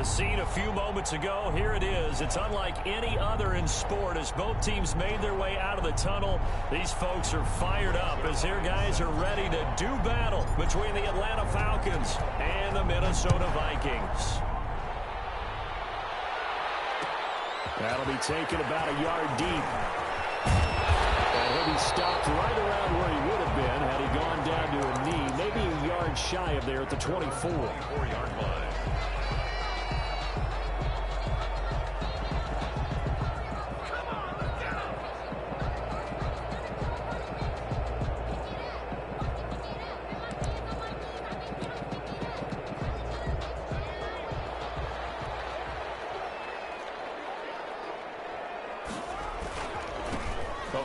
scene a few moments ago, here it is. It's unlike any other in sport as both teams made their way out of the tunnel. These folks are fired up as their guys are ready to do battle between the Atlanta Falcons and the Minnesota Vikings. That'll be taken about a yard deep. And he'll be stopped right around where he would have been had he gone down to a knee, maybe a yard shy of there at the 24-yard line.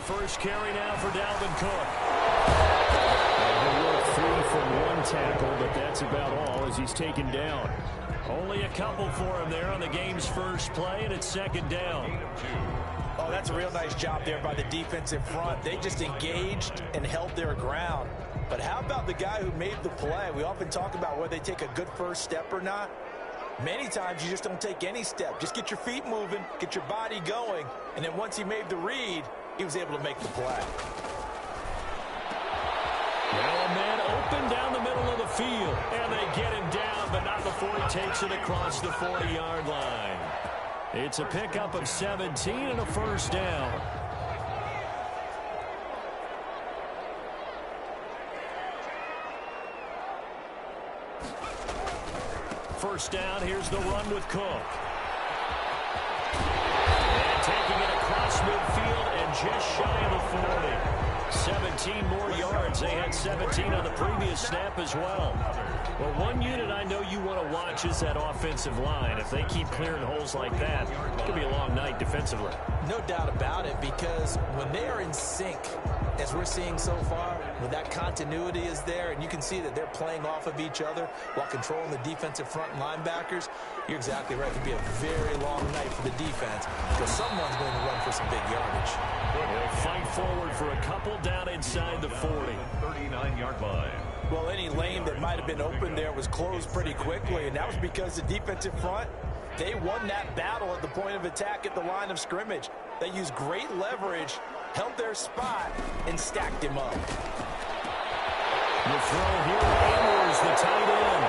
First carry now for Dalvin Cook. He'll work 3 from 1 tackle, but that's about all as he's taken down. Only a couple for him there on the game's first play, and it's second down. Oh, that's a real nice job there by the defensive front. They just engaged and held their ground. But how about the guy who made the play? We often talk about whether they take a good first step or not. Many times you just don't take any step. Just get your feet moving, get your body going, and then once he made the read, he was able to make the play. Now a man open down the middle of the field, and they get him down, but not before he takes it across the 40-yard line. It's a pickup of 17 and a first down. First down, here's the run with Cook. And taking it across midfield and just shy of the 40. 17 more yards. They had 17 on the previous snap as well. Well, one unit I know you want to watch is that offensive line. If they keep clearing holes like that, it could be a long night defensively. No doubt about it, because when they are in sync, as we're seeing so far, when that continuity is there and you can see that they're playing off of each other while controlling the defensive front and linebackers, you're exactly right. It could be a very long night for the defense because someone's going to run for some big yardage. They'll fight forward for a couple down inside the 40. 39-yard line. Well, any lane that might have been open there was closed pretty quickly, and that was because the defensive front, they won that battle at the point of attack at the line of scrimmage. They used great leverage, held their spot, and stacked him up. The throw here, Amers, the tight end.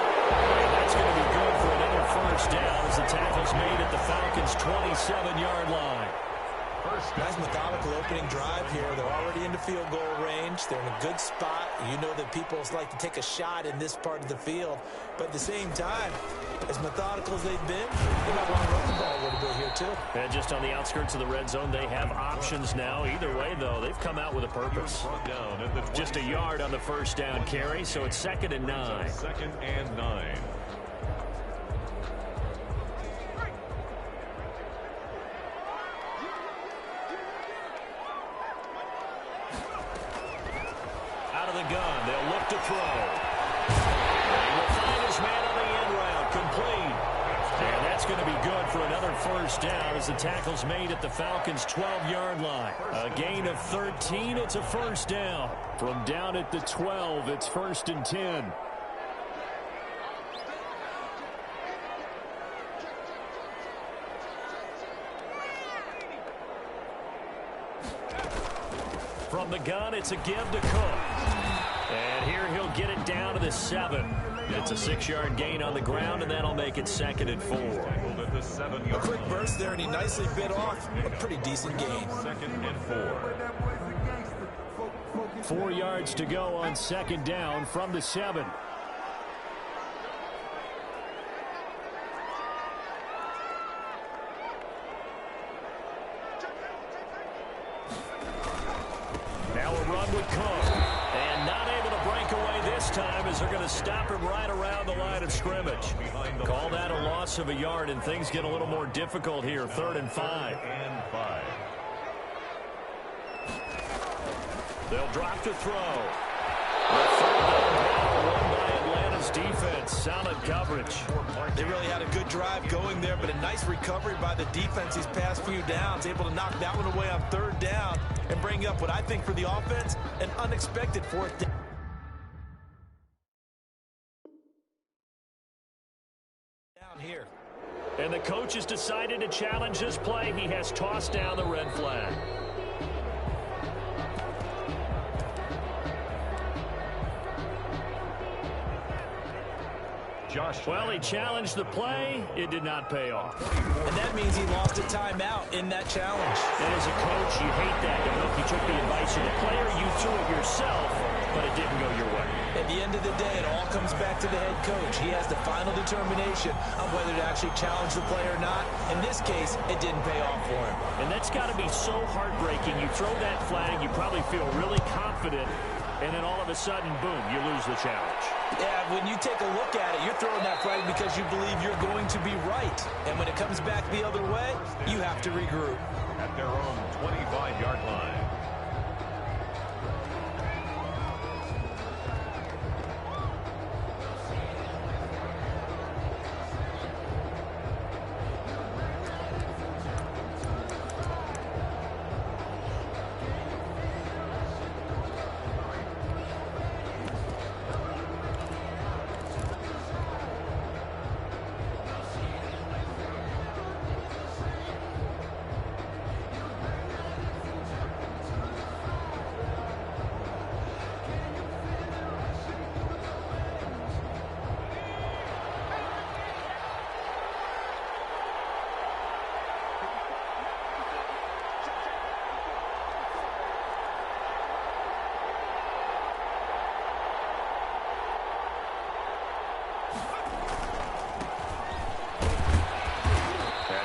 And that's going to be good for another first down as the tackle's made at the Falcons' 27-yard line. Nice methodical opening drive here. They're already into field goal range. They're in a good spot. You know that people like to take a shot in this part of the field. But at the same time, as methodical as they've been, they might want to run the ball a little bit here too. And just on the outskirts of the red zone, they have options now. Either way, though, they've come out with a purpose. Just a yard on the first down carry, so it's 2nd and 9. 2nd and 9. Gun. They'll look to throw. And he will find his man on the end route. Complete. And that's going to be good for another first down as the tackle's made at the Falcons' 12-yard line. A gain of 13. It's a first down. From down at the 12, it's 1st and 10. From the gun, it's a give to Cook. And here he'll get it down to the 7. It's a 6-yard gain on the ground, and that'll make it 2nd and 4. A quick burst there, and he nicely bit off a pretty decent gain. 2nd and 4. 4 yards to go on 2nd down from the 7. Now a run with Cook. And not able to break away this time as they're going to stop him right around the line of scrimmage. Call that a loss of a yard, and things get a little more difficult here. 3rd and 5. They'll drop to throw. The 3rd down ball won by Atlanta's defense. Solid coverage. They really had a good drive going there, but a nice recovery by the defense these past few downs. Able to knock that one away on 3rd down and bring up what I think for the offense, an unexpected 4th down. Here. And the coach has decided to challenge this play. He has tossed down the red flag. Well, he challenged the play. It did not pay off. And that means he lost a timeout in that challenge. And as a coach, you hate that. You know, if you took the advice of the player, you threw it yourself, but it didn't go your way. At the end of the day, it all comes back to the head coach. He has the final determination on whether to actually challenge the play or not. In this case, it didn't pay off for him. And that's got to be so heartbreaking. You throw that flag, you probably feel really confident, and then all of a sudden, boom, you lose the challenge. Yeah, when you take a look at it, you're throwing that flag because you believe you're going to be right. And when it comes back the other way, you have to regroup. At their own 25-yard line.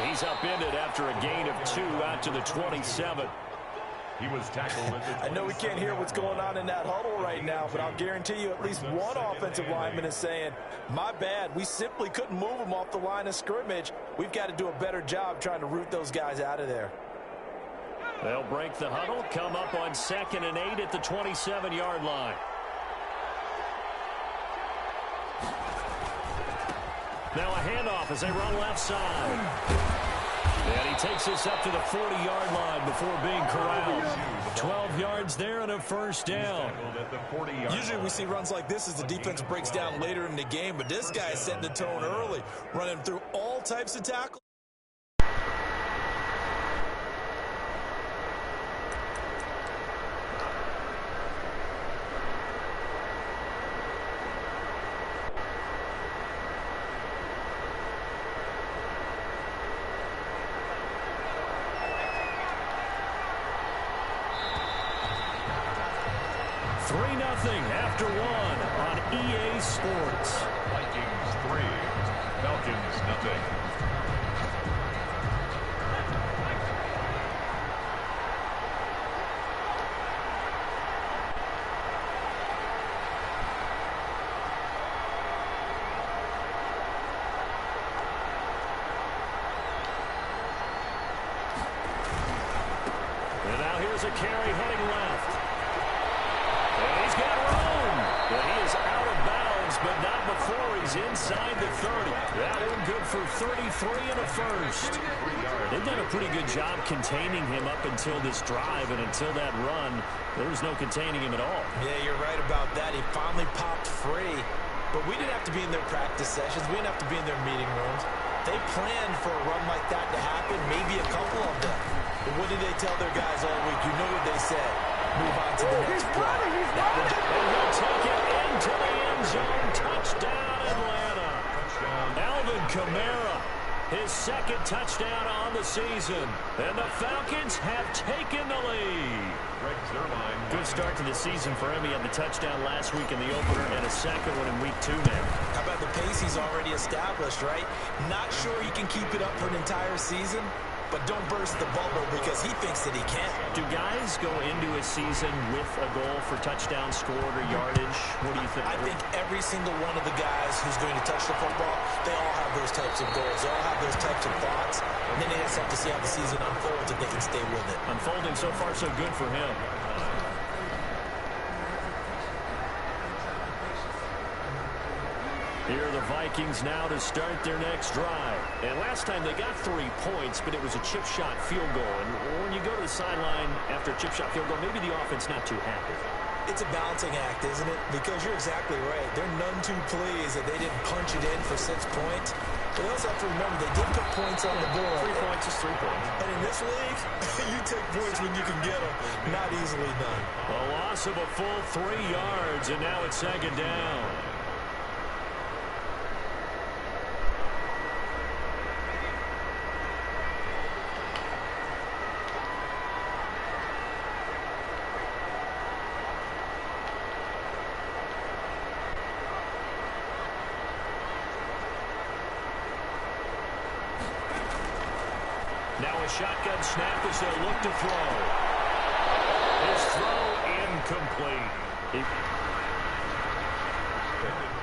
He's upended after a gain of 2 out to the 27. He was tackled at the I know we can't hear what's going on in that huddle right now, but I'll guarantee you at least one offensive lineman is saying, my bad, we simply couldn't move them off the line of scrimmage. We've got to do a better job trying to root those guys out of there. They'll break the huddle, come up on 2nd and 8 at the 27-yard line. Now a handoff as they run left side. And he takes this up to the 40-yard line before being corralled. 12 yards there and a first down. Usually we see runs like this as the defense breaks down later in the game, but this guy is setting the tone early, running through all types of tackles. After 1 on EA Sports. Vikings 3, Falcons nothing. And now here's a carry heading left. And he's got room. And he is out of bounds, but not before he's inside the 30. That one good for 33 and a first. They've done a pretty good job containing him up until this drive, and until that run, there was no containing him at all. Yeah, you're right about that. He finally popped free, but we didn't have to be in their practice sessions. We didn't have to be in their meeting rooms. They planned for a run like that to happen, maybe a couple of them. But what did they tell their guys all week? You know what they said. Move on to the next play. And he'll take it into the end zone. Touchdown, Atlanta. Alvin Kamara, his 2nd touchdown on the season. And the Falcons have taken the lead. Good start to the season for him. He had the touchdown last week in the opener and a 2nd one in week 2 now. How about the pace he's already established, right? Not sure he can keep it up for an entire season, but don't burst the bubble because he thinks that he can. Do guys go into a season with a goal for touchdown scored or yardage? What do you think? I think every single one of the guys who's going to touch the football, they all have those types of goals. They all have those types of thoughts. And then they just have to see how the season unfolds if they can stay with it. Unfolding so far so good for him. Here are the Vikings now to start their next drive. And last time they got 3 points, but it was a chip shot field goal. And when you go to the sideline after a chip shot field goal, maybe the offense not too happy. It's a balancing act, isn't it? Because you're exactly right. They're none too pleased that they didn't punch it in for 6 points. But they also have to remember they did put points on the board. 3 points is 3 points. And in this league, you take points when you can get them. Not easily done. A loss of a full 3 yards, and now it's 2nd down. Now a shotgun snap as they look to throw. His throw incomplete.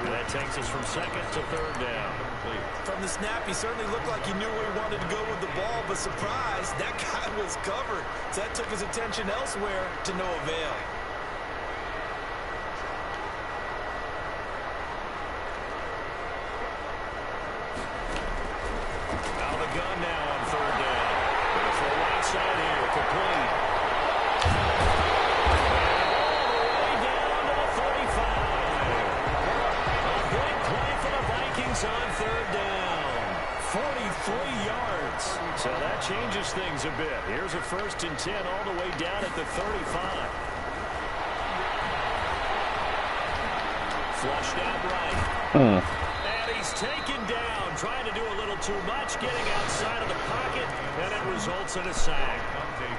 That takes us from 2nd to 3rd down. From the snap, he certainly looked like he knew where he wanted to go with the ball, but surprise, that guy was covered. So that took his attention elsewhere to no avail. Out of the gun now on 3rd down. There's the right side here, complete. All the way down to the 45. A big play for the Vikings on 3rd down. 43 yards. So that changes things a bit. Here's a 1st and 10 all the way down at the 35. Flushed out right. And he's taken down, trying to do a little too much, getting outside of the pocket, and it results in a sack.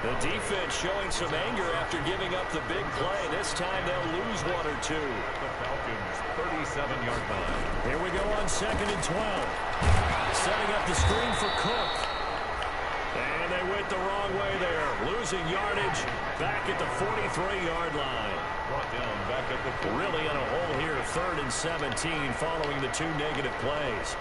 The defense showing some anger after giving up the big play. This time they'll lose 1 or 2. The Falcons' 37-yard line. Here we go on 2nd and 12. Setting up the screen for Cook. And they went the wrong way there. Losing yardage back at the 43-yard line. Brought down back at the 40. Really in a hole here, 3rd and 17 following the 2 negative plays.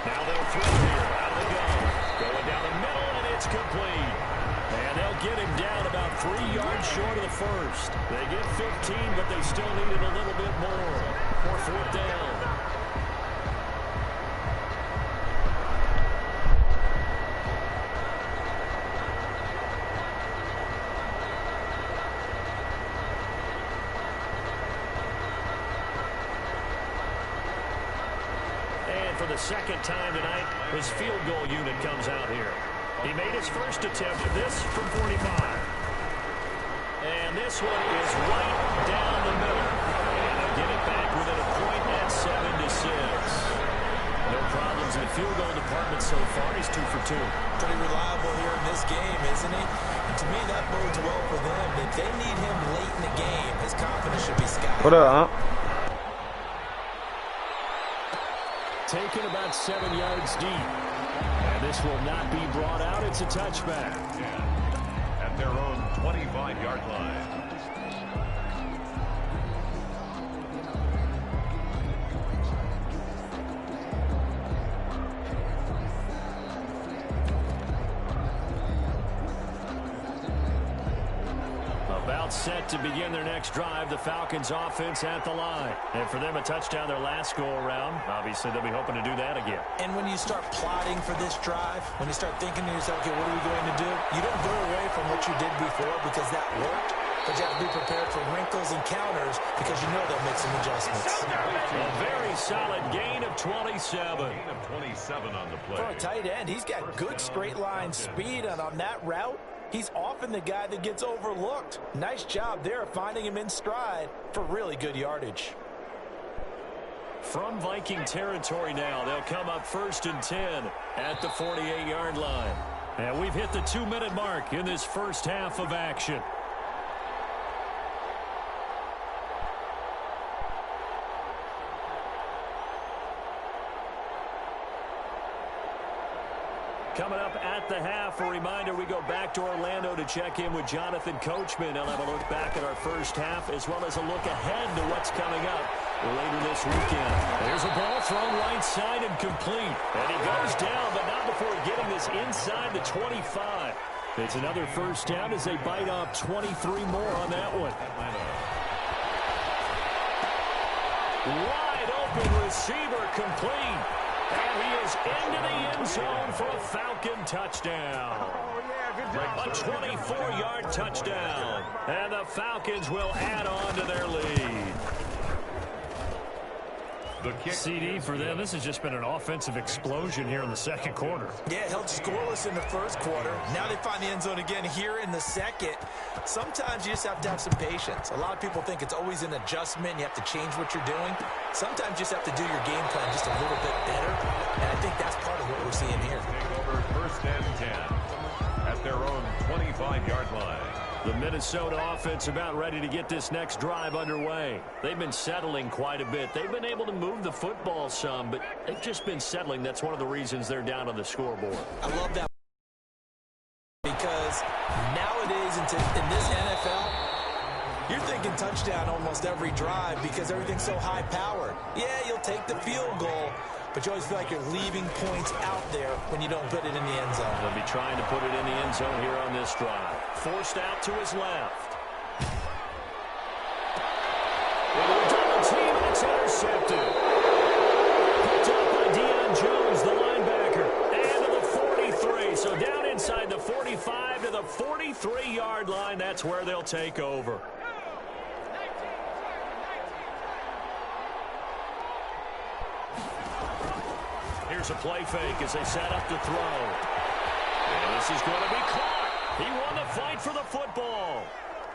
Now they'll throw here. Out they go. Going down the middle, and it's complete. And they'll get him down about 3 yards short of the 1st. They get 15, but they still needed a little bit more for 4th down. And for the 2nd time tonight, his field goal unit comes out here. He made his first attempt at this from 45. And this one is right down the middle. And they'll get it back within a point at 7-6. No problems in the field goal department so far. He's 2 for 2. Pretty reliable here in this game, isn't he? And to me, that bodes well for them. If they need him late in the game, his confidence should be sky high. What up, Taken about 7 yards deep. And this will not be brought out. It's a touchback. At their own 25-yard line. About set to begin their next drive. The Falcons offense at the line. And for them, a touchdown their last go-around. Obviously, they'll be hoping to do that again. And when you start plotting for this drive, when you start thinking to yourself, okay, what are we going to do? You don't go away from what you did before because that worked. But you have to be prepared for wrinkles and counters because you know they'll make some adjustments. A very solid gain of 27. Gain of 27 on the play. For a tight end, he's got good straight line speed, and on that route, he's often the guy that gets overlooked. Nice job there finding him in stride for really good yardage. From Viking territory now, they'll come up 1st and 10 at the 48-yard line. And we've hit the 2-minute mark in this first half of action. Coming up at the half, a reminder, we go back to Orlando to check in with Jonathan Coachman. He'll have a look back at our first half as well as a look ahead to what's coming up later this weekend. There's a ball thrown right side and complete. And he goes down, but not before getting this inside the 25. It's another 1st down as they bite off 23 more on that one. Wide open receiver complete. And he is into the end zone for a Falcon touchdown. A 24-yard touchdown. And the Falcons will add on to their lead. The kick. CD for them. This has just been an offensive explosion here in the second quarter. Yeah, held scoreless in the first quarter. Now they find the end zone again here in the second. Sometimes you just have to have some patience. A lot of people think it's always an adjustment. You have to change what you're doing. Sometimes you just have to do your game plan just a little bit better. And I think that's part of what we're seeing here. Take over first and 10 at their own 25-yard line. The Minnesota offense about ready to get this next drive underway. They've been settling quite a bit. They've been able to move the football some, but they've just been settling. That's one of the reasons they're down on the scoreboard. I love that because nowadays in this NFL, you're thinking touchdown almost every drive because everything's so high-powered. Yeah, you'll take the field goal, but you always feel like you're leaving points out there when you don't put it in the end zone. They'll be trying to put it in the end zone here on this drive. Forced out to his left. Double team, and it's intercepted. Picked up by Deion Jones, the linebacker. And to the 43. So down inside the 45 to the 43-yard line. That's where they'll take over. Here's a play fake as they set up to throw. And this is going to be caught. He won the fight for the football.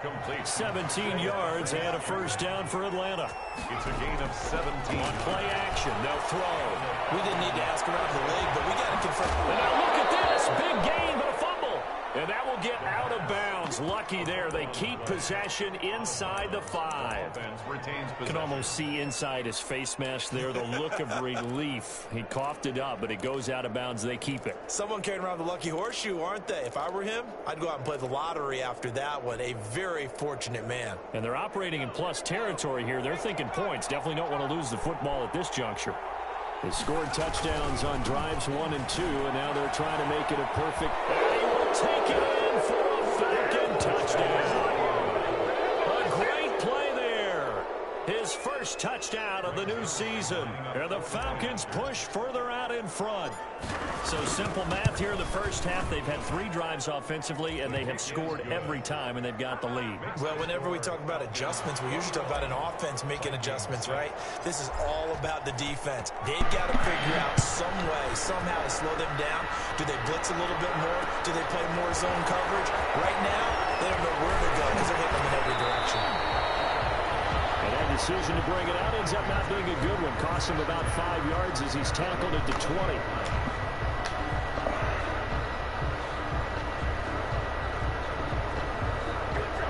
Complete. 17 yards and a first down for Atlanta. It's a gain of 17. On play action, they'll throw. We didn't need to ask around the league, but we got to confirm. And now look at this. Big gain, but a fumble. And that will get out of bounds. Lucky there. They keep possession inside the 5. Offense retains You can possession. almost see inside his face mask there the look of relief. He coughed it up, but it goes out of bounds. They keep it. Someone carrying around the lucky horseshoe, aren't they? If I were him, I'd go out and play the lottery after that one. A very fortunate man. And they're operating in plus territory here. They're thinking points. Definitely don't want to lose the football at this juncture. They scored touchdowns on drives 1 and 2, and now they're trying to make it a perfect. They will take it in for a Falcon touchdown. A great play there. His first touchdown of the new season. And the Falcons push further out in front. So simple math here in the first half. They've had 3 drives offensively, and they have scored every time, and they've got the lead. Well, whenever we talk about adjustments, we usually talk about an offense making adjustments, right? This is all about the defense. They've got to figure out some way, somehow to slow them down. Do they blitz a little bit more? Do they play more zone coverage? Right now, they don't know where to go because they're hitting them in every direction. And that decision to bring it out ends up not being a good one. Costs him about 5 yards as he's tackled at the 20.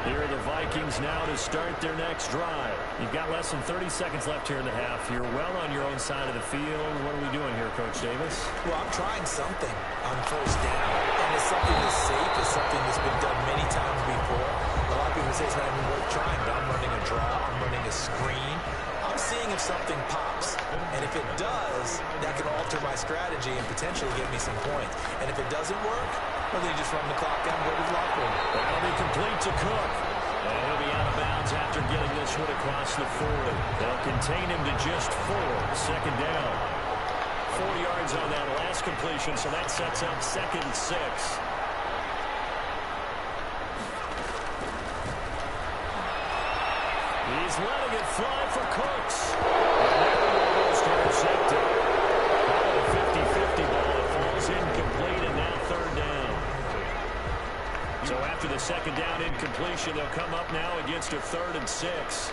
Here are the Vikings now to start their next drive. You've got less than 30 seconds left here in the half. You're well on your own side of the field. What are we doing here, Coach Davis? Well, I'm trying something on first down, and it's something that's safe. It's something that's been done many times before. A lot of people say it's not even worth trying, but I'm running a draw. I'm running a screen. I'm seeing if something pops. And if it does, that can alter my strategy and potentially give me some points. And if it doesn't work, well, then you just run the clock down and go to the locker room. That'll be complete to Cook. And he'll be out of bounds after getting this one across the 40. They'll contain him to just 4. Second down. 4 yards on that last completion, so that sets up 2nd and 6. He's letting it fly for Cooks. And that one almost intercepted. Call it a 50-50 ball. It throws incomplete, and now 3rd down. So after the 2nd down incompletion, they'll come up now against a 3rd and 6.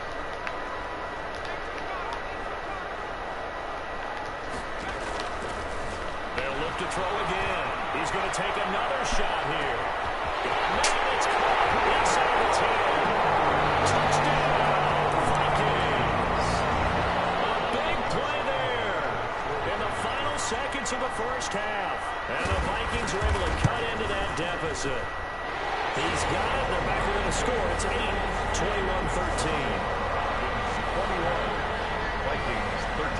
They'll look to throw again. He's going to take another shot here. Man, it's caught inside the 10. Touchdown, Vikings. A big play there in the final seconds of the first half. And the Vikings are able to cut into that deficit. He's got it. They're back within a score. It's 8, 21-13. 21. Vikings 13.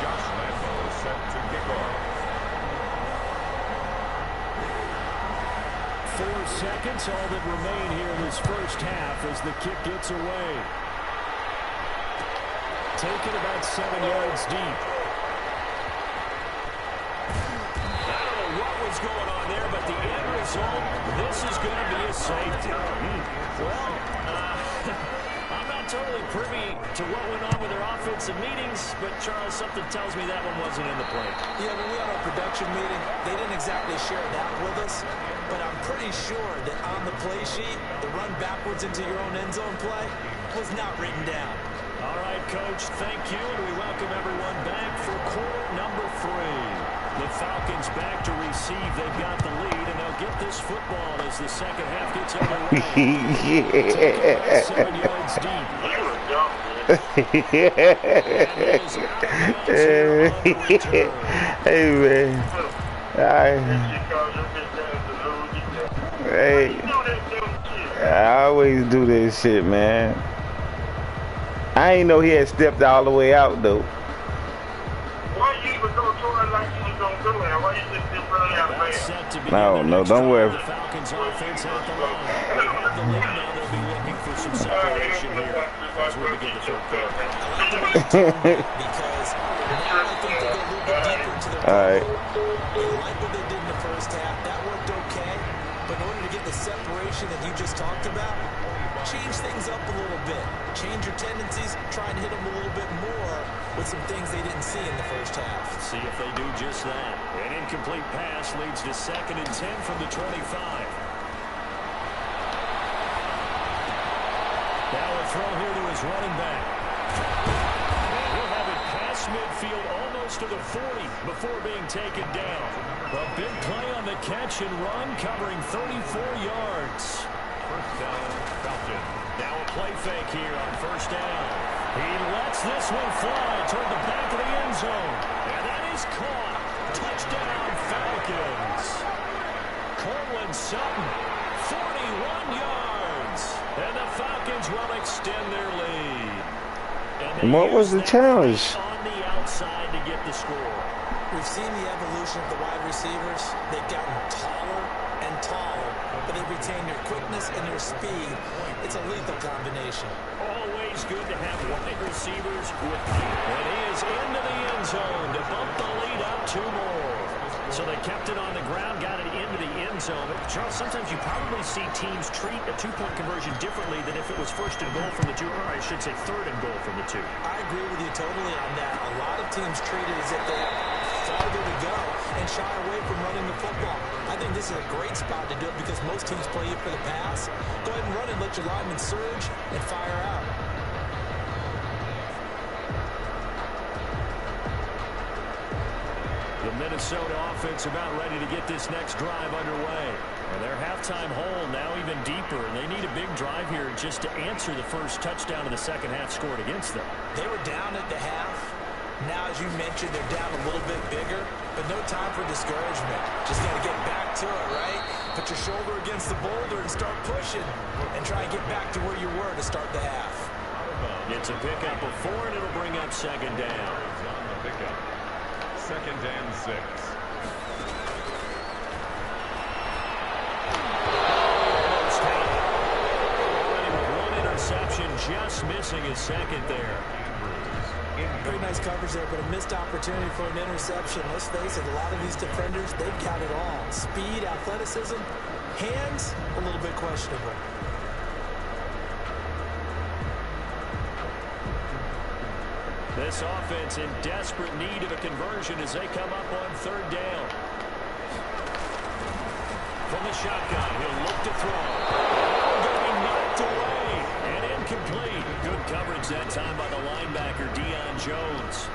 Josh Lambo set to kick off. 4 seconds, all that remain here in this first half as the kick gets away. Taken about 7 yards deep. I don't know what was going on there, but the end result, this is going to be a safety. Well, I'm not totally privy to what went on with their offensive meetings, but Charles, something tells me that one wasn't in the play. Yeah, when we had our production meeting, they didn't exactly share that with us, but I'm pretty sure that on the play sheet, the run backwards into your own end zone play was not written down. All right, Coach, thank you, and we welcome everyone back for quarter number 3. The Falcons back to receive. They've got the lead, and they'll get this football as the second half gets underway. 7 yards deep. Hey, man. I always do this shit, man. I ain't know he had stepped all the way out, though. Why you even go toward like you was gonna do it? Why you just didn't run out of No, no, don't worry. The Falcons offense at the line. They have the lead now. They'll be looking for some separation here as we begin the third quarter. Because now I think they go a little bit deeper into their All right. They like what they did in the first half. That worked okay. But in order to get the separation that you just talked about, change things up a little bit. Change your tendencies. Try and hit them a little bit more with some things they didn't see in the first half. See if they do just that. An incomplete pass leads to 2nd and 10 from the 25. Now a throw here to his running back. He'll have it past midfield almost to the 40 before being taken down. A big play on the catch and run covering 34 yards. First down, Falcons. Now a play fake here on first down. He lets this one fly toward the back of the end zone. And that is caught. Touchdown, Falcons. Cortland Sutton, 41 yards. And the Falcons will extend their lead. And What was the challenge? On the outside to get the score. We've seen the evolution of the wide receivers. They've gotten taller and taller, but they retain your quickness and your speed. It's a lethal combination. Always good to have wide receivers with height. And he is into the end zone to bump the lead up 2 more. So they kept it on the ground, got it into the end zone. But Charles, sometimes you probably see teams treat a 2-point conversion differently than if it was 1st and goal from the 2, or I should say 3rd and goal from the 2. I agree with you totally on that. A lot of teams treat it as if they have farther to go and shy away from running the football. I think this is a great spot to do it because most teams play you for the pass. Go ahead and run it, let your linemen surge, and fire out. The Minnesota offense about ready to get this next drive underway. And their halftime hole now even deeper, and they need a big drive here just to answer the first touchdown of the second half scored against them. They were down at the half. Now, as you mentioned, they're down a little bit bigger, but no time for discouragement. Just got to get back to it, right? Put your shoulder against the boulder and start pushing, and try and get back to where you were to start the half. It's a pickup of 4, and it'll bring up 2nd down. On the pickup. 2nd and 6. Already with 1 interception, just missing his 2nd there. Very nice coverage there, but a missed opportunity for an interception. Let's face it, a lot of these defenders, they've got it all. Speed, athleticism, hands, a little bit questionable. This offense in desperate need of a conversion as they come up on 3rd down. From the shotgun, he'll look to throw. Getting knocked away and incomplete. Good coverage that time by the linebacker, Deion Jones.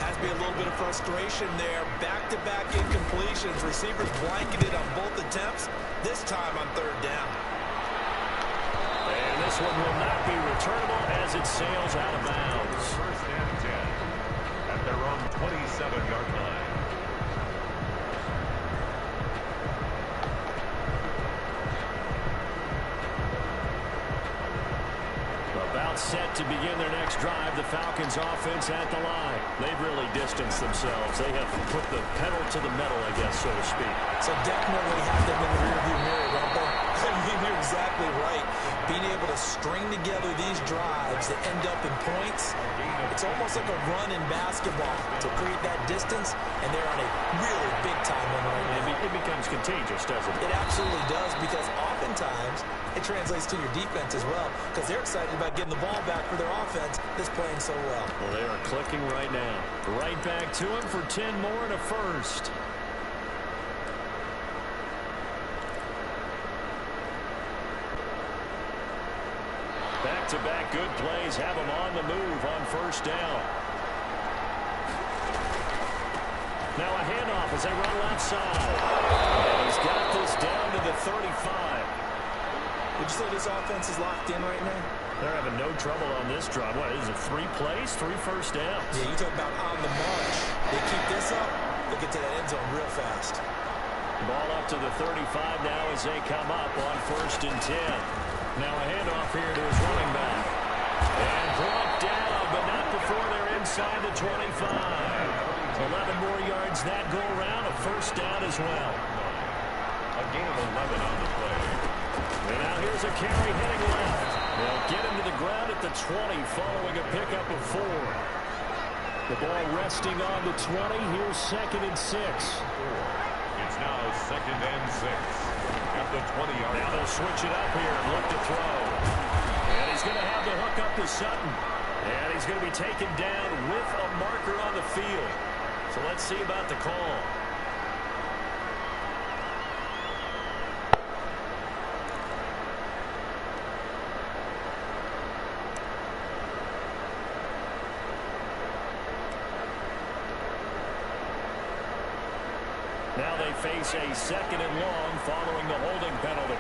Has to be a little bit of frustration there. Back-to-back incompletions. Receivers blanketed on both attempts, this time on 3rd down. And this one will not be returnable as it sails out of bounds. 1st and 10 at their own 27-yard line. About set to begin their next drive, the Falcons offense at the line. They've really distanced themselves. They have put the pedal to the metal, I guess, so to speak. So definitely have them in the rearview mirror, don't they? You're exactly right. Being able to string together these drives that end up in points, it's almost like a run in basketball to create that distance, and they're on a really big-time one right now. It becomes contagious, doesn't it? It absolutely does, because oftentimes it translates to your defense as well, because they're excited about getting the ball back for their offense that's playing so well. Well, they are clicking right now. Right back to him for 10 more and a first. Back-to-back good plays have him on the move on first down. Now a handoff as they run left side. And he's got this down to the 35. Would you say this offense is locked in right now? They're having no trouble on this drive. What is it, 3 plays, 3 first downs? Yeah, you talk about on the march. They keep this up, they'll get to that end zone real fast. Ball up to the 35 now as they come up on first and 10. Now a handoff here to his running back. And brought down, but not before they're inside the 25. 11 more yards that go around, a first down as well. A gain of 11 on the play. And now here's a carry heading left. They'll get him to the ground at the 20 following a pickup of 4. The ball resting on the 20. Here's second and 6. It's now second and 6 at the 20-yard line. Now they'll switch it up here and look to throw. And he's going to have the hook up to Sutton. And he's going to be taken down with a marker on the field. So let's see about the call. Now they face a second and long following the holding penalty.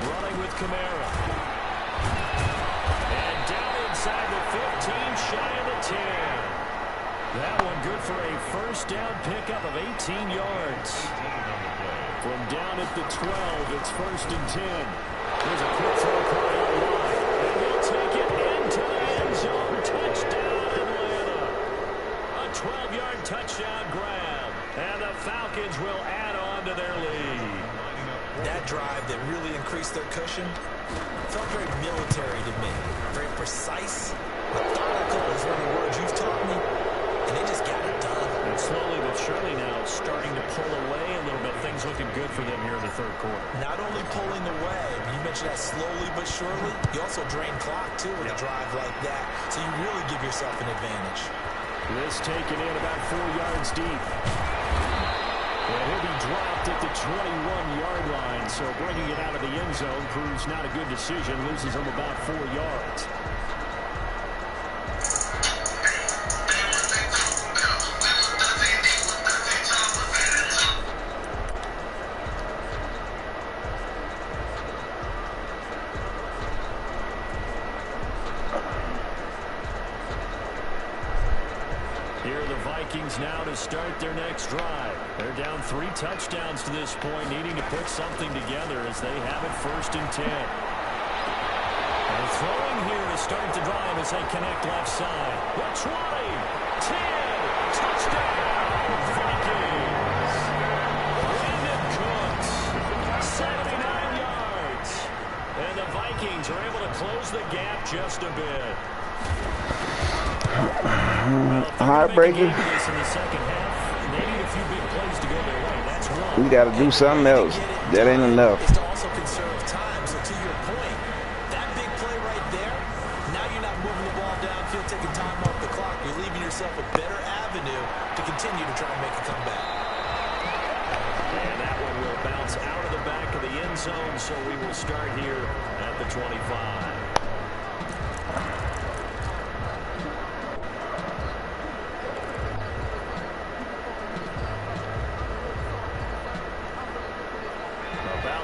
Running with Kamara. And down inside the 15, shy of the 10. That one good for a first down pickup of 18 yards. From down at the 12, it's first and 10. Here's a quick throw play on the line. And they'll take it into the end zone. Touchdown, Atlanta. A 12-yard touchdown grab. And the Falcons will add on to their lead. That drive that really increased their cushion felt very military to me. Very precise. Methodical is one of the words you've taught me. And they just got it done. And slowly but surely now starting to pull away a little bit. Things looking good for them here in the third quarter. Not only pulling away, you mentioned that slowly but surely, you also drain clock too with a drive like that. So you really give yourself an advantage. This taken in about 4 yards deep. And he'll be dropped at the 21-yard line. So bringing it out of the end zone proves not a good decision. Loses him about 4 yards. Now to start their next drive. They're down 3 touchdowns to this point, needing to put something together as they have it first and 10. They're throwing here to start the drive as they connect left side. The 20, 10, touchdown, Vikings. Brandon Cooks, 79 yards. And the Vikings are able to close the gap just a bit. Heartbreaking. We got to do something else. That ain't enough. It's to also conserve time. So to your point, that big play right there, now you're not moving the ball downfield, taking time off the clock. You're leaving yourself a better avenue to continue to try and make a comeback. And that one will bounce out of the back of the end zone, so we will start here at the 25.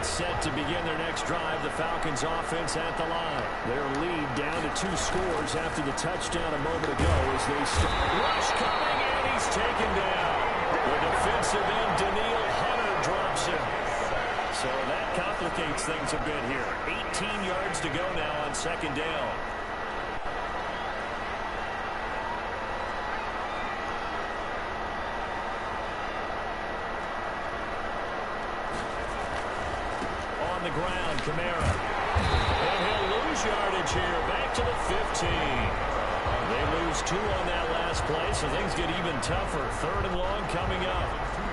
Set to begin their next drive. The Falcons offense at the line. Their lead down to 2 scores after the touchdown a moment ago as they rush coming and he's taken down. The defensive end, Daniil Hunter, drops him. So that complicates things a bit here. 18 yards to go now on second down. on the ground, Kamara. And he'll lose yardage here, back to the 15. They lose 2 on that last play, so things get even tougher. 3rd and long coming up.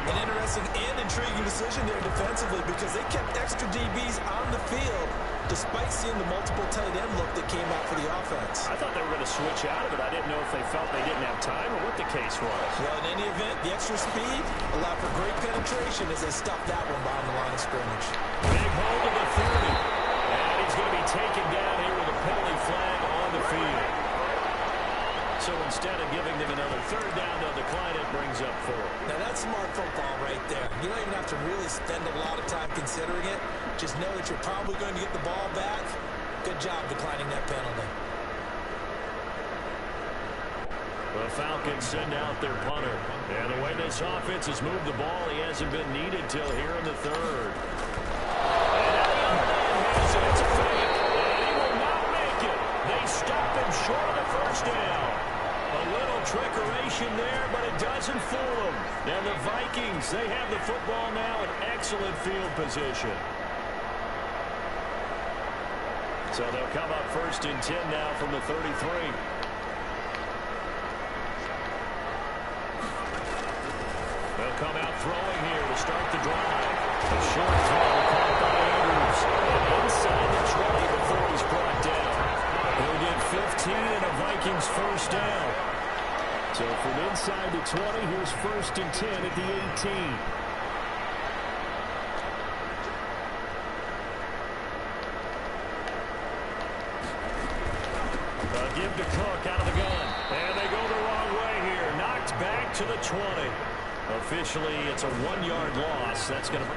An interesting and intriguing decision there defensively because they kept extra DBs on the field despite seeing the multiple tight end look that came out for the offense. I thought they were going to switch out of it. I didn't know if they felt they didn't have time or what the case was. Well, in any event, the extra speed allowed for great penetration as they stopped that one behind the line of scrimmage. Big hold of the 30. And he's going to be taken down here with a penalty flag on the field. So instead of giving them another 3rd down, they'll decline it, brings up 4. Now that's smart football right there. You don't even have to really spend a lot of time considering it. Just know that you're probably going to get the ball back. Good job declining that penalty. The Falcons send out their punter. And the way this offense has moved the ball, he hasn't been needed till here in the 3rd. And now the other man has it. It's a fake. And he will not make it. They stop him short of the 1st down. A little trickeration there, but it doesn't fool them. And the Vikings, they have the football now in excellent field position. So they'll come up 1st and 10 now from the 33. They'll come out throwing here to start the drive. A short throw caught by Andrews. Inside the 20 before he's brought down. He'll get 15 and a Vikings 1st down. So from inside the 20, here's 1st and 10 at the 18. They'll give to Cook out of the gun. And they go the wrong way here. Knocked back to the 20. Officially, it's a 1-yard loss. That's going to...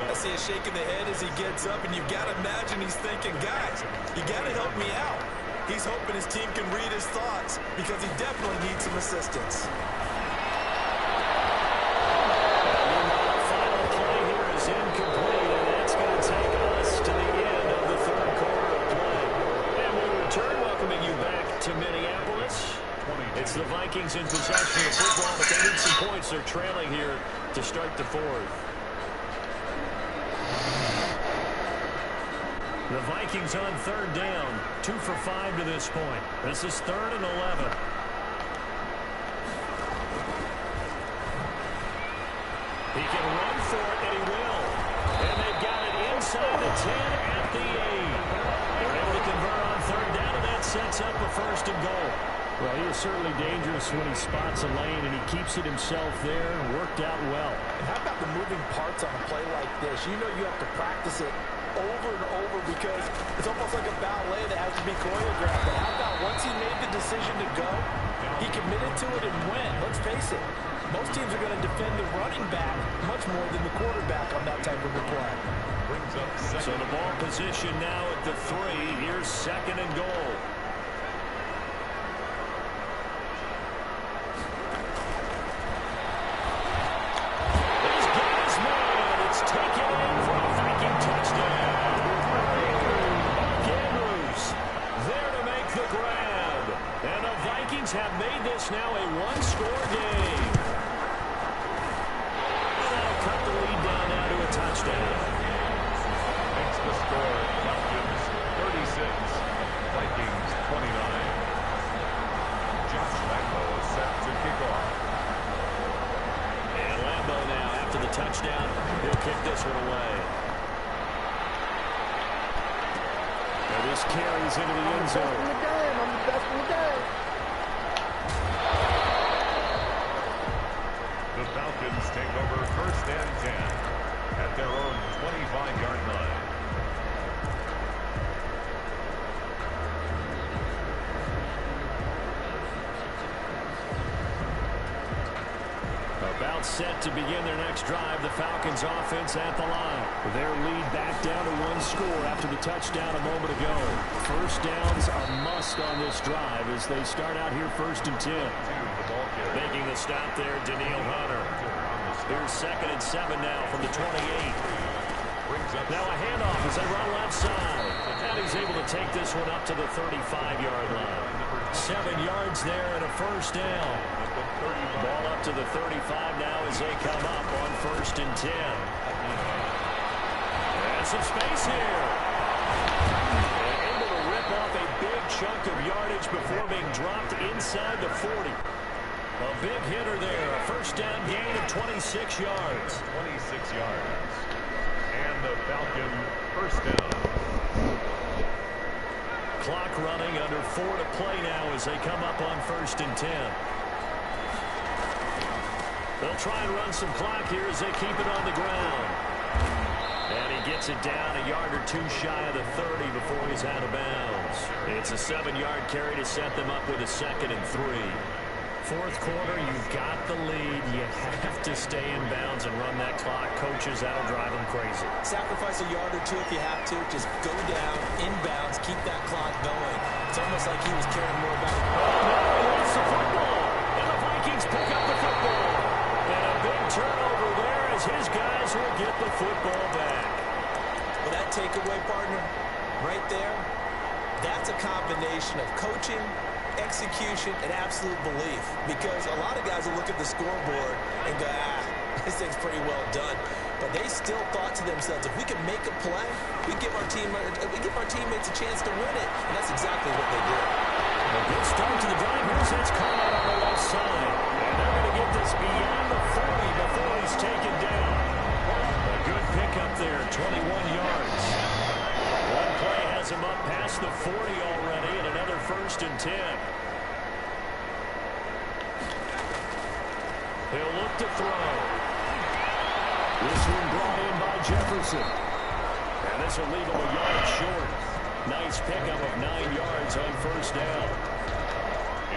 I see a shake in the head as he gets up, and you've got to imagine he's thinking, guys, you got to help me out. He's hoping his team can read his thoughts because he definitely needs some assistance. Final play here is incomplete, and that's going to take us to the end of the 3rd quarter of play. And we return, welcoming you back to Minneapolis. It's the Vikings in possession of the football, but they need some points. They're trailing here to start the 4th. The Vikings on 3rd down, 2 for 5 to this point. This is 3rd and 11. He can run for it, and he will. And they've got it inside the 10 at the 8. They're able to convert on 3rd down, and that sets up a 1st and goal. Well, he is certainly dangerous when he spots a lane, and he keeps it himself there and worked out well. And how about the moving parts on a play like this? You know you have to practice it over and over because it's almost like a ballet that has to be choreographed. But how about once he made the decision to go, he committed to it and went. Let's face it, most teams are going to defend the running back much more than the quarterback on that type of a play. So the ball position now at the 3. Here's 2nd and goal. Have made this now a 1-score game. And that'll cut the lead down now to a touchdown. Makes the score Falcons 36, Vikings 29. Josh Lambo is set to kick off. And Lambo now after the touchdown, he'll kick this one away. Now this carries into the end zone. I'm the best in the game. The Falcons take over 1st and 10 at their own 25-yard line. About set to begin their next drive, the Falcons offense at the line. Their lead back down to 1 score after the touchdown a moment ago. 1st downs a must on this drive as they start out here 1st and 10. Making the stop there, Daniil Hunter. Here's 2nd and 7 now from the 28. Now a handoff as they run left side. And he's able to take this one up to the 35-yard line. 7 yards there and a 1st down. Ball up to the 35 now as they come up on 1st and 10. Has some space here. And able to rip off a big chunk of yardage before being dropped inside the 40. A big hitter there. A first down gain of 26 yards. 26 yards. And the Falcon first down. Clock running, under 4 to play now as they come up on 1st and 10. They'll try and run some clock here as they keep it on the ground. And he gets it down a yard or 2 shy of the 30 before he's out of bounds. It's a 7-yard carry to set them up with a 2nd and 3. 4th quarter, you've got the lead. You have to stay in bounds and run that clock. Coaches, that'll drive them crazy. Sacrifice a yard or 2 if you have to. Just go down, inbounds, keep that clock going. It's almost like he was caring more about it. Oh, no, he wants the football. And the Vikings pick up the football. And a big turnover there as his guys will get the football back. Well, that takeaway, partner, right there, that's a combination of coaching, execution, and absolute belief. Because a lot of guys will look at the scoreboard and go, this thing's pretty well done. But they still thought to themselves, if we can make a play, we give our teammates a chance to win it. And that's exactly what they did. A good start to the drive. Here's that's Carter on the left side. And they're going to get this beyond the 40 before he's taken down. A good pickup there, 21 yards. One play has him up past the 40 already, and another 1st and 10. He'll look to throw. This one brought in by Jefferson. And this will leave him a yard short. Nice pickup of 9 yards on 1st down.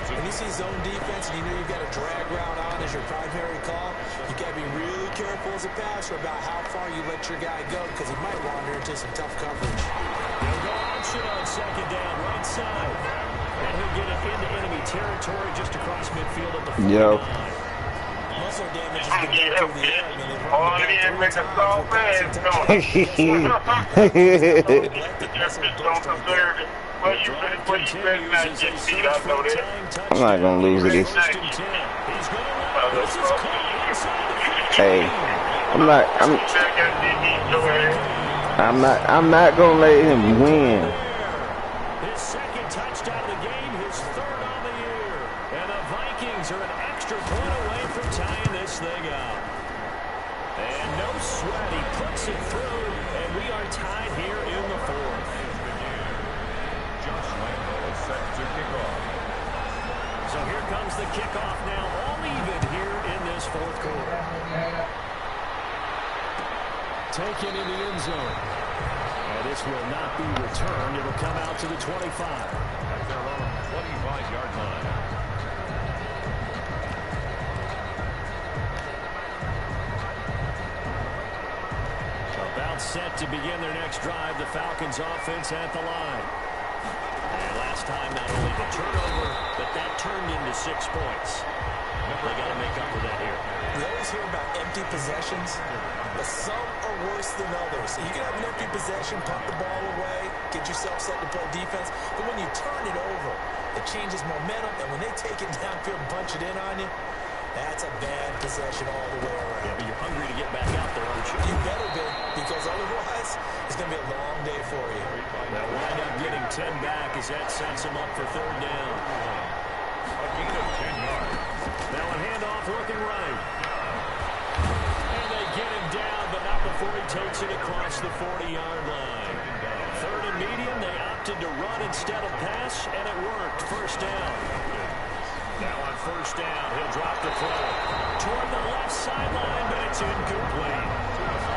When you see zone defense and you know you've got a drag route on as your primary call, you got to be really careful as a passer about how far you let your guy go because he might wander into some tough coverage. He'll go option on 2nd down, right side. And he'll get it into enemy territory just across midfield at the 49. Yep. Muscle damage has been done through the air. I mean, they've All run it the is, ball make a 3 soft man. times. Don't observe it. Well, you better not get beat. I know that. I'm not going to lose to this. Hey, I'm not going to let him win. His 2nd touchdown of the game, his 3rd on the year. And the Vikings are an extra point away from tying this thing up. And no sweat, he puts it through, and we are tied here in the 4th. Set to kick off. So here comes the kickoff now, all even here in this 4th quarter. Taken in the end zone. And this will not be returned. It'll come out to the 25. At their own 25-yard line. About set to begin their next drive. The Falcons offense at the line. And last time, not only the turnover, but that turned into 6 points. They got to make up for that here. We always hear about empty possessions, but some are worse than others. You can have an empty possession, punt the ball away, get yourself set to play defense, but when you turn it over, it changes momentum, and when they take it downfield and punch it in on you, that's a bad possession all the way around. Yeah, but you're hungry to get back out there, aren't you? You better be, because otherwise, it's going to be a long day for you. They'll wind up getting 10 back as that sets them up for 3rd down. A gain of 10 yards. Now a handoff looking right. And they get him down, but not before he takes it across the 40-yard line. 3rd and medium, they opted to run instead of pass, and it worked. 1st down. Now on 1st down, he'll drop the throw toward the left sideline, but it's incomplete.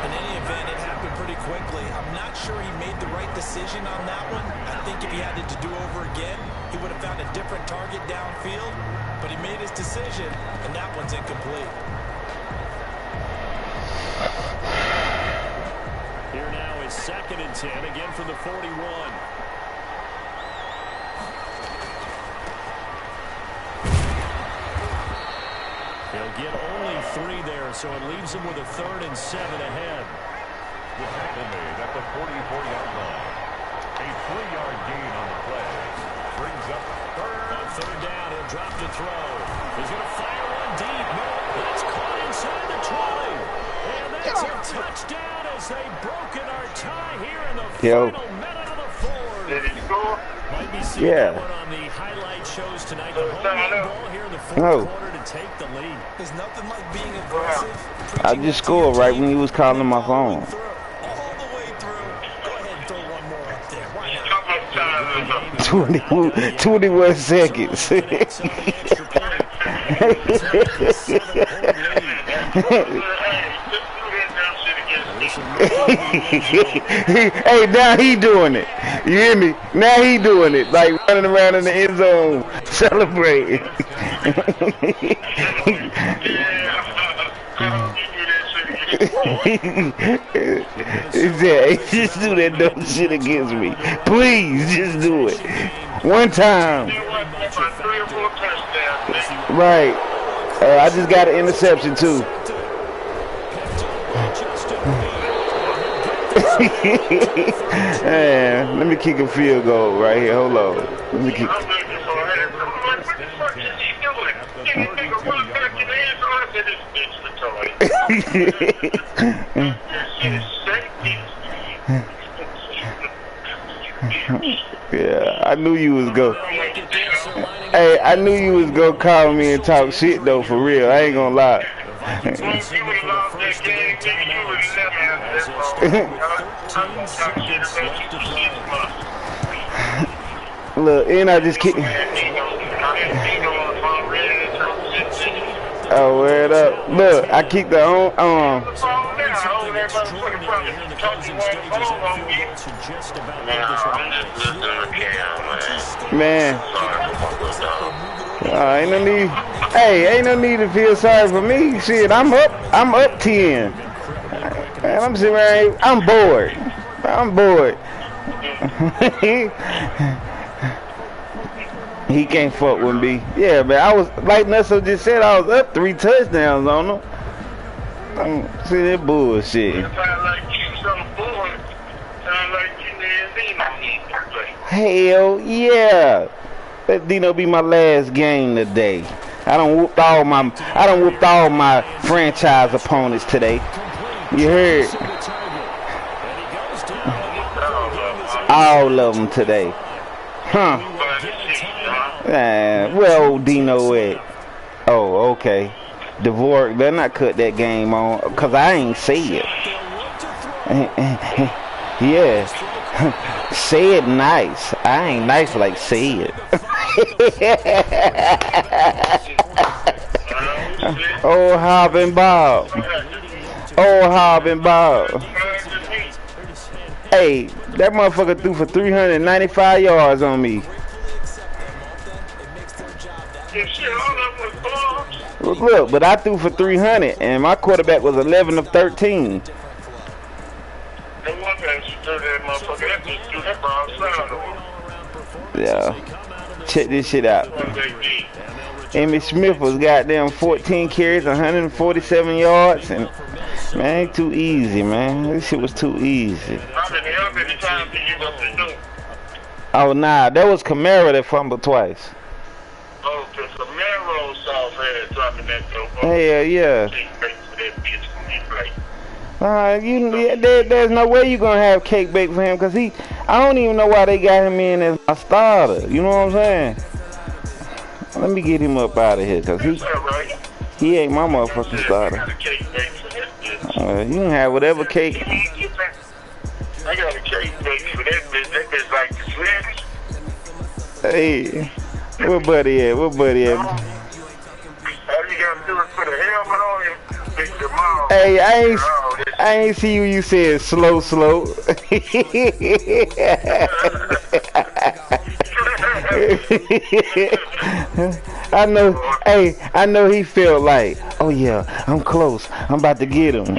In any event, it happened pretty quickly. I'm not sure he made the right decision on that one. I think if he had it to do over again, he would have found a different target downfield, but he made his decision, and that one's incomplete. Here now is 2nd and 10, again from the 41. He'll get only 3 there, so it leaves him with a 3rd and 7 ahead. The tackle made at the 44-yard line. A 3-yard gain on the play. Brings up 3rd. On 3rd down, he'll drop to throw. He's going to fire one deep. No, that's caught inside the 20. And that's a touchdown, and as they've broken our tie here in the Yo. final minute of the fourth. Did he score? Might be seeing Yeah. that one on the highlight shows tonight. The home run ball here in the fourth No. quarter to take the lead. There's nothing like being aggressive. I just scored right when you was calling my phone. All the way through. Go ahead and throw one more up there. Why not? How much time is up? 21 seconds. Hey, now he doing it. You hear me? Now he doing it. Like running around in the end zone, celebrating. He said, hey, just do that dumb shit against me. Please, just do it. One time. Right. I just got an interception, too. Man, let me kick a field goal right here. Hold on. Let me kick. Yeah, I knew you was go. Hey, I knew you was gonna call me and talk shit though, for real. I ain't gonna lie. Look, and I just keep. Oh, word up. Look, I keep the man. Ain't no need. Hey, ain't no need to feel sorry for me. Shit, I'm up 10. Man, I'm sitting around. I'm bored. He can't fuck with me. Yeah, man. I was like Nusso just said. I was up 3 touchdowns on him. I'm seeing that bullshit. Hell yeah. Let Dino be my last game today. I done whooped all my franchise opponents today. You heard? All of them today. Huh. Where old Dino at? Oh, okay. Dvorak better not cut that game on, cause I ain't say it. Yeah. Say it nice. I ain't nice like say it. Oh, Hob and Bob. Oh, Hob and Bob. Hey, that motherfucker threw for 395 yards on me. Look, but I threw for 300, and my quarterback was 11 of 13. Yeah. Check this shit out. Emmitt Smith was goddamn 14 carries, 147 yards, and man, ain't too easy, man. This shit was too easy. Oh, nah, that was Kamara that fumbled twice. Oh, because Camaro saw her dropping that dope. Hell yeah. There's no way you're gonna have cake bake for him, because I don't even know why they got him in as my starter. You know what I'm saying? Let me get him up out of here, because he ain't my motherfucking starter. You can have whatever cake. I got a cake bake for that bitch. That bitch like the Swedish. Hey, where buddy at? All you gotta do is put a helmet on him. Hey, I ain't see you. You said slow. I know. Hey, I know he felt like, oh yeah, I'm close. I'm about to get him.